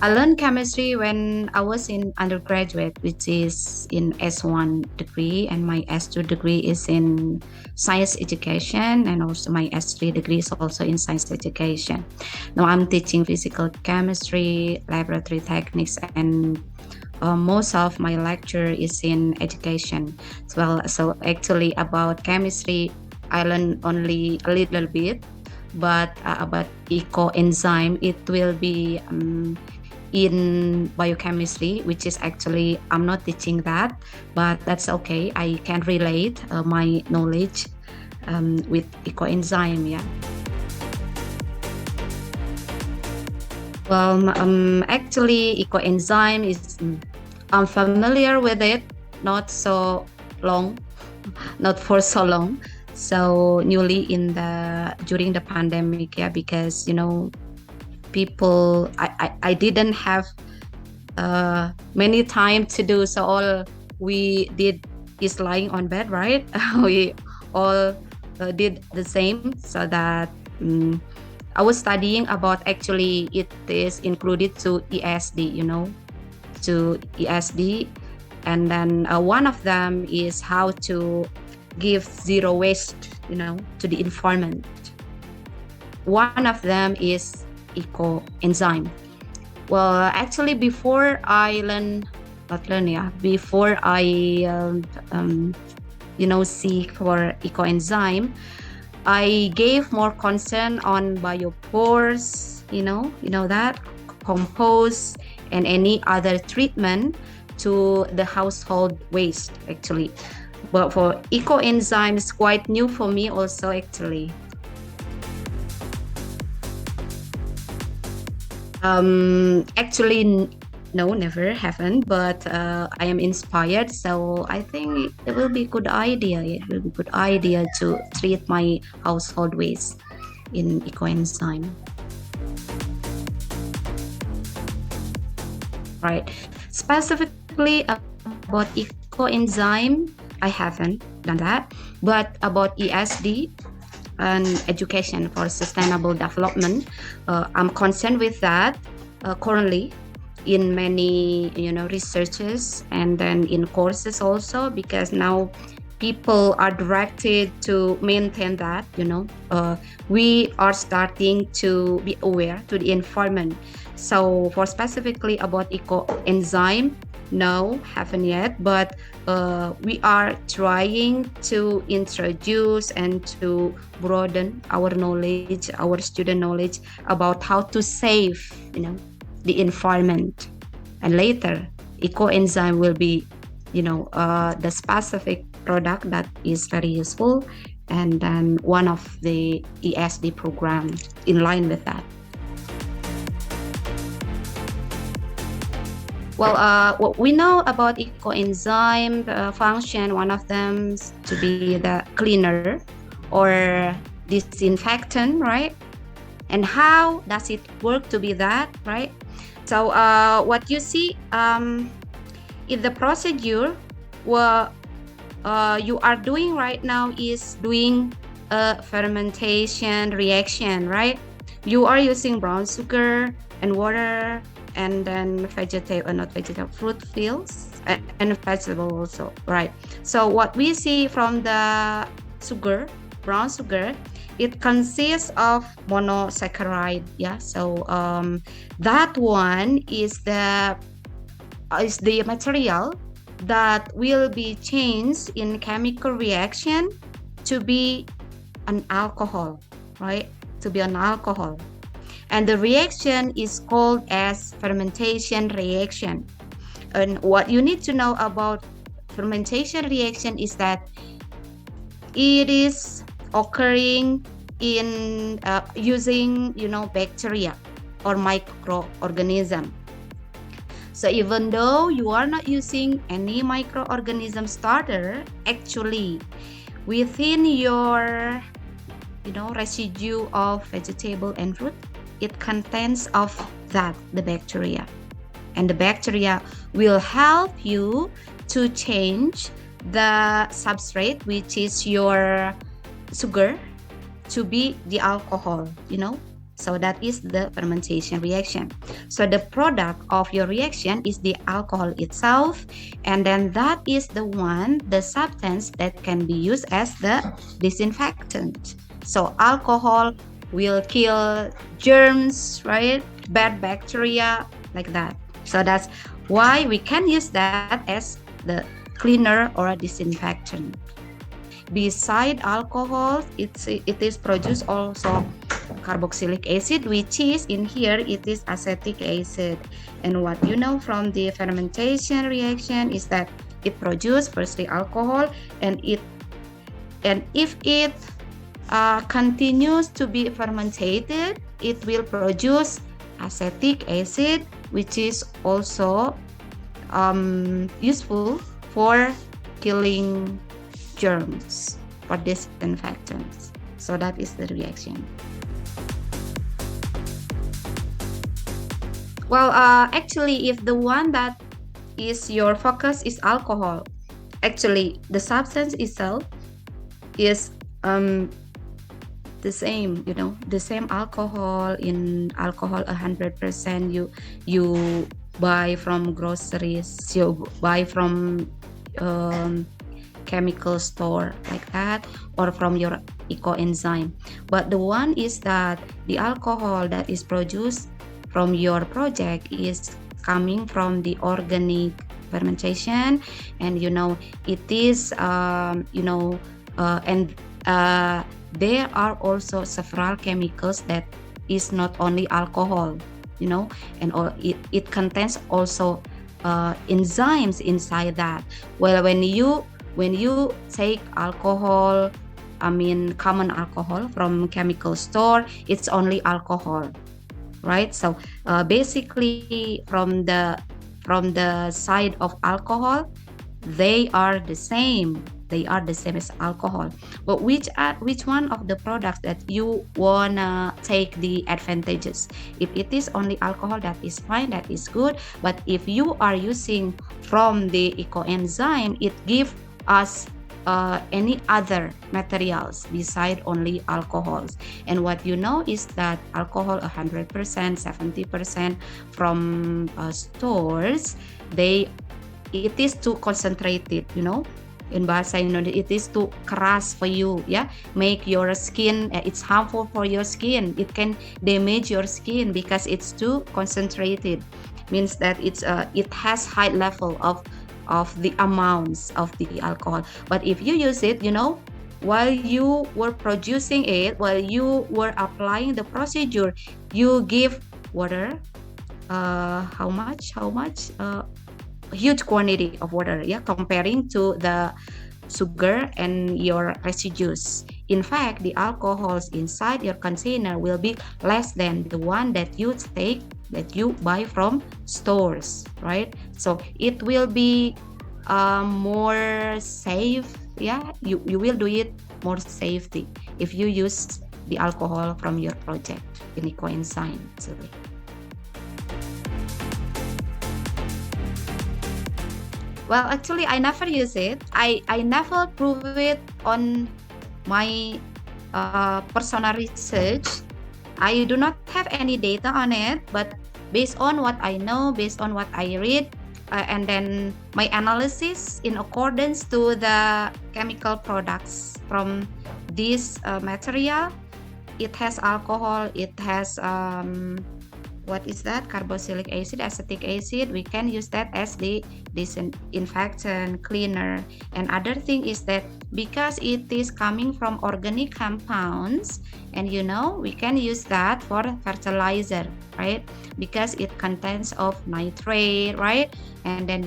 I learned chemistry when I was in undergraduate, which is in S1 degree, and my S2 degree is in science education, and also my S3 degree is also in science education. Now I'm teaching physical chemistry, laboratory techniques, and most of my lecture is in education as well. So actually about chemistry, I learned only a little bit, but about eco enzyme, it will be in biochemistry, which is actually I'm not teaching that, but that's okay. I can relate my knowledge with eco enzyme. Yeah. Well, actually, eco enzyme is I'm familiar with it, not so long, not for so long. So newly in the during the pandemic, yeah, because people I didn't have many time to do, so all we did is lying on bed, right? We all did the same, so that I was studying about, actually it is included to ESD, to ESD, and then one of them is how to give zero waste, to the environment. One of them is eco enzyme. Well, actually, before I before I seek for eco enzyme, I gave more concern on biopores, that compost and any other treatment to the household waste, actually. But for eco enzymes, quite new for me also, actually. Actually, no, never, haven't. But I am inspired, so I think it will be a good idea. It will be a good idea to treat my household waste in eco enzyme. Right. Specifically about eco enzyme, I haven't done that. But about ESD and education for sustainable development, I'm concerned with that currently in many researches, and then in courses also, because now people are directed to maintain that. We are starting to be aware to the environment. So for specifically about eco enzyme, no, haven't yet, but we are trying to introduce and to broaden our knowledge, our student knowledge about how to save, the environment. And later, eco enzyme will be, the specific product that is very useful, and then one of the ESD programs in line with that. Well, what we know about eco enzyme function, one of them to be the cleaner or disinfectant, right? And how does it work to be that, right? So what you see in the procedure, what you are doing right now is doing a fermentation reaction, right? You are using brown sugar and water, and then fruit fields and vegetable also, right? So what we see from the sugar, brown sugar, it consists of monosaccharide. Yeah, so that one is the material that will be changed in chemical reaction to be an alcohol, right? To be an alcohol. And the reaction is called as fermentation reaction. And what you need to know about fermentation reaction is that it is occurring in using bacteria or microorganism. So even though you are not using any microorganism starter, actually within your residue of vegetable and fruit, it contains of that, the bacteria. And the bacteria will help you to change the substrate, which is your sugar, to be the alcohol, So that is the fermentation reaction. So the product of your reaction is the alcohol itself, and then that is the substance that can be used as the disinfectant. So alcohol will kill germs, right? Bad bacteria, like that. So that's why we can use that as the cleaner or a disinfectant. Beside alcohol, it is produced also carboxylic acid, which is in here it is acetic acid. And what you know from the fermentation reaction is that it produces firstly alcohol, and if it continues to be fermented, it will produce acetic acid, which is also useful for killing germs, for disinfectants. So that is the reaction. Well, actually, if the one that is your focus is alcohol, actually the substance itself is the same, the same alcohol. In alcohol 100% you buy from groceries, you buy from chemical store, like that, or from your Eco Enzyme. But the one is that the alcohol that is produced from your project is coming from the organic fermentation, and it is there are also several chemicals that is not only alcohol, and it contains also enzymes inside that. Well, when you take alcohol, common alcohol from chemical store, it's only alcohol, right? So basically from the side of alcohol, they are the same as alcohol. But which one of the products that you wanna take the advantages? If it is only alcohol, that is fine, that is good. But if you are using from the Eco Enzyme, it gives us any other materials beside only alcohols. And what you know is that alcohol 100%, 70% from stores, it is too concentrated, in bahasa Indonesia, it is too keras for you, make your skin, it's harmful for your skin, it can damage your skin because it's too concentrated. Means that it has high level of the amounts of the alcohol. But if you use it, while you were producing it, while you were applying the procedure, you give water, how much huge quantity of water, comparing to the sugar and your residues. In fact, the alcohols inside your container will be less than the one that you buy from stores, right? So it will be more safe. You will do it more safety if you use the alcohol from your project in Eco Enzyme. Well, actually, I never use it. I never prove it on my personal research. I do not have any data on it, but based on what I know, based on what I read, and then my analysis in accordance to the chemical products from this material, it has alcohol, it has what is that? Carboxylic acid, acetic acid. We can use that as the disinfectant, cleaner. And other thing is that because it is coming from organic compounds, and we can use that for fertilizer, right? Because it contains of nitrate, right? And then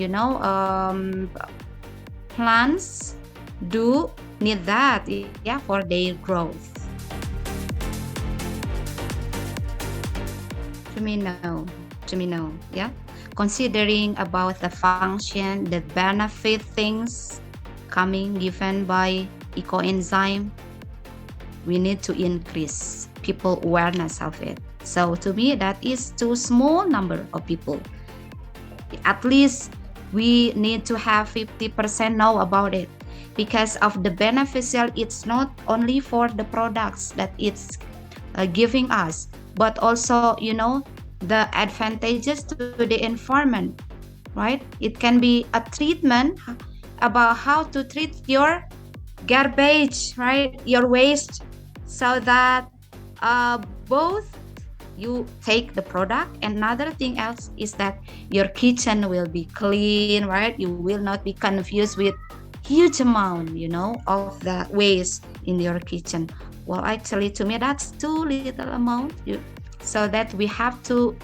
plants do need that, for their growth. To me, no. Considering about the function, the benefit things given by Eco Enzyme, we need to increase people awareness of it. So to me, that is too small number of people. At least we need to have 50% know about it, because of the beneficial. It's not only for the products that it's giving us, but also, the advantages to the environment, right? It can be a treatment about how to treat your garbage, right? Your waste, so that both you take the product, and another thing else is that your kitchen will be clean, right? You will not be confused with huge amount, of the waste in your kitchen. Well, actually, to me, that's too little amount. So that we have to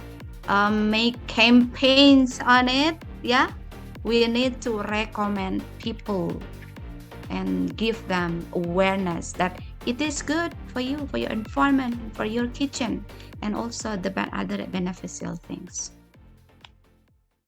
make campaigns on it. Yeah, we need to recommend people and give them awareness that it is good for you, for your environment, for your kitchen, and also the other beneficial things.